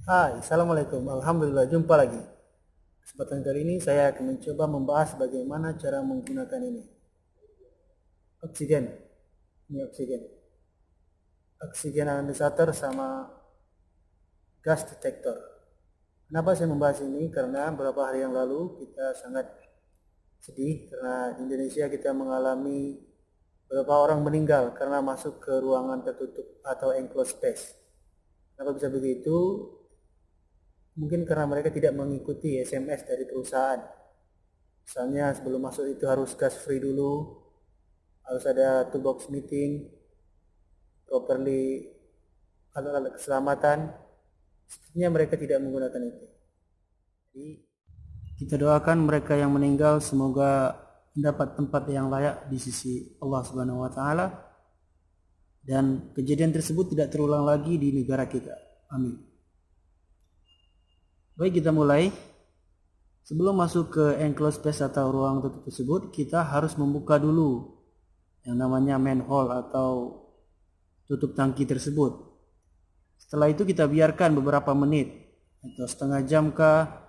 Hai, Assalamualaikum. Alhamdulillah, jumpa lagi. Kesempatan kali ini saya akan mencoba membahas bagaimana cara menggunakan ini. Oksigen. Ini oksigen. Oksigen analysator sama gas detector. Kenapa saya membahas ini? Karena beberapa hari yang lalu kita sangat sedih karena di Indonesia kita mengalami beberapa orang meninggal karena masuk ke ruangan tertutup atau enclosed space. Kenapa bisa begitu? Mungkin karena mereka tidak mengikuti SMS dari perusahaan. Misalnya sebelum masuk itu harus gas free dulu, harus ada toolbox meeting, properly alat-alat keselamatan. Sepertinya mereka tidak menggunakan itu. Jadi kita doakan mereka yang meninggal semoga mendapat tempat yang layak di sisi Allah Subhanahu wa taala dan kejadian tersebut tidak terulang lagi di negara kita. Amin. Baik, kita mulai. Sebelum masuk ke enclosed space atau ruang tertutup tersebut, kita harus membuka dulu yang namanya manhole atau tutup tangki tersebut. Setelah itu kita biarkan beberapa menit atau setengah jam kah,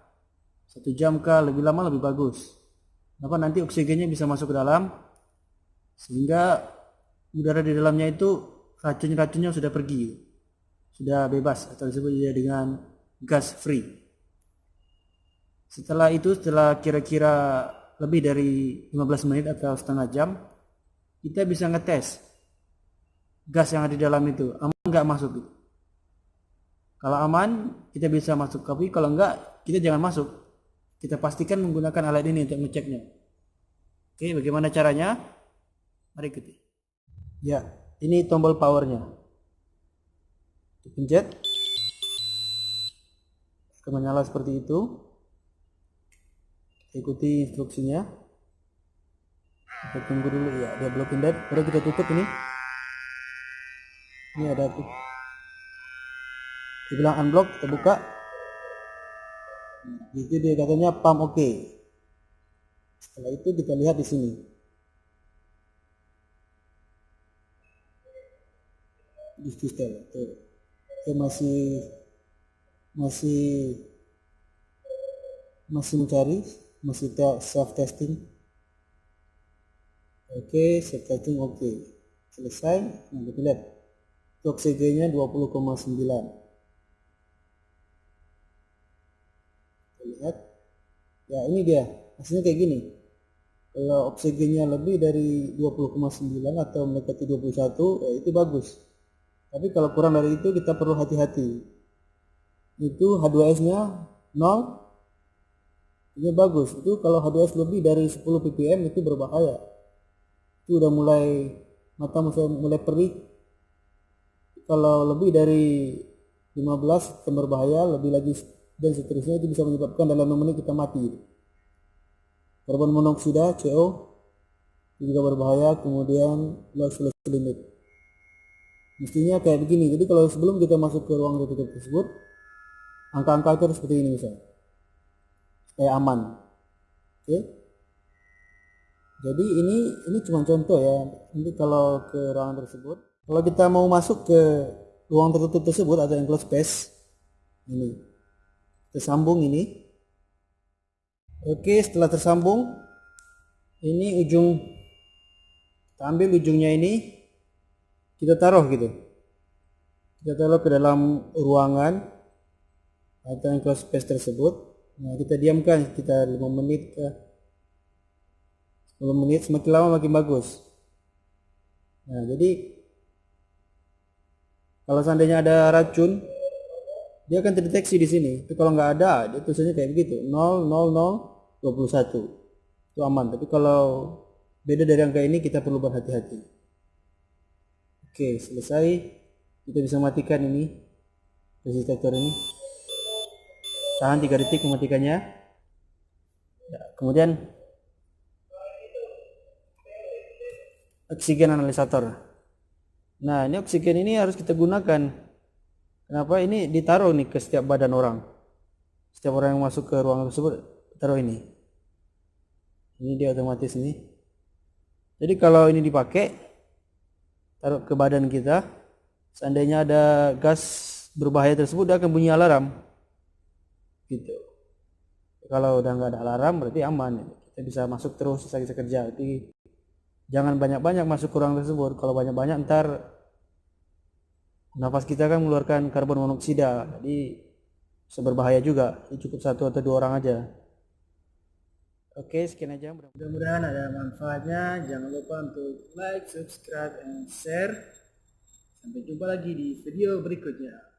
1 jam kah, lebih lama lebih bagus. Kenapa? Nanti oksigennya bisa masuk ke dalam sehingga udara di dalamnya itu racun-racunnya sudah pergi, sudah bebas atau disebut dengan gas free. Setelah itu, setelah kira-kira lebih dari 15 menit atau setengah jam, kita bisa ngetes gas yang ada di dalam itu aman nggak masuk gitu. Kalau aman kita bisa masuk, tapi kalau enggak kita jangan masuk. Kita pastikan menggunakan alat ini untuk ngeceknya. Oke, bagaimana caranya? Mari ikuti. Ya, ini tombol powernya. Dipencet, akan menyala seperti itu. Ikuti instruksinya. Kita tunggu dulu ya, dia belum pindah. Baru kita tutup ini. Ini ada tuh. Dibilang unblock, kita buka. Itu dia katanya pump oke. Setelah itu kita lihat di sini. Di sistem tuh. Masih mencari, masih self testing. Oke, self testing oke. Selesai. Nah, kita lihat. Oksigennya 20,9. Kita lihat. Ya, ini dia. Hasilnya kayak gini. Kalau oksigennya lebih dari 20,9 atau mendekati 21, ya itu bagus. Tapi kalau kurang dari itu kita perlu hati-hati. Itu H2S-nya 0. Ini bagus. Itu kalau H2S lebih dari 10 ppm itu berbahaya. Itu udah mulai mata mulai perih. Kalau lebih dari 15 itu berbahaya, lebih lagi dan seterusnya, itu bisa menyebabkan dalam 6 menit kita mati. Karbon monoksida CO itu juga berbahaya. Kemudian loss limit mestinya kayak begini. Jadi kalau sebelum kita masuk ke ruang tertutup tersebut, angka-angka itu harus seperti ini misalnya, supaya aman. Oke, jadi ini cuma contoh ya. Nanti kalau ke ruangan tersebut, kalau kita mau masuk ke ruang tertutup tersebut atau enclosed space, ini tersambung ini. Oke, setelah tersambung, ini ujung, kita ambil ujungnya ini, kita taruh gitu. Kita taruh ke dalam ruangan atau enclosed space tersebut. Nah, kita diamkan sekitar 5 menit ke 10 menit, semakin lama makin bagus. Nah, jadi kalau seandainya ada racun, dia akan terdeteksi di sini. Tapi kalau nggak ada, dia tulisannya kayak begitu, 00021. Itu aman. Tapi kalau beda dari angka ini, kita perlu berhati-hati. Oke, selesai. Kita bisa matikan ini resistor ini. Tahan 3 detik mematikannya. Ya, kemudian oksigen analysator. Nah, ini oksigen ini harus kita gunakan. Kenapa? Ini ditaruh nih ke setiap badan orang. Setiap orang yang masuk ke ruangan tersebut taruh ini. Ini dia otomatis ini. Jadi kalau ini dipakai, taruh ke badan kita, seandainya ada gas berbahaya tersebut, dia akan bunyi alarm. gitu. Kalau udah nggak ada alarm berarti aman, kita bisa masuk terus selagi kita kerja. Jadi jangan banyak-banyak masuk ke ruang tersebut. Kalau banyak-banyak ntar nafas kita kan mengeluarkan karbon monoksida, jadi bisa berbahaya juga. Jadi cukup 1 atau 2 orang aja. Oke, sekian aja. Mudah-mudahan ada manfaatnya. Jangan lupa untuk like, subscribe, and share. Sampai jumpa lagi di video berikutnya.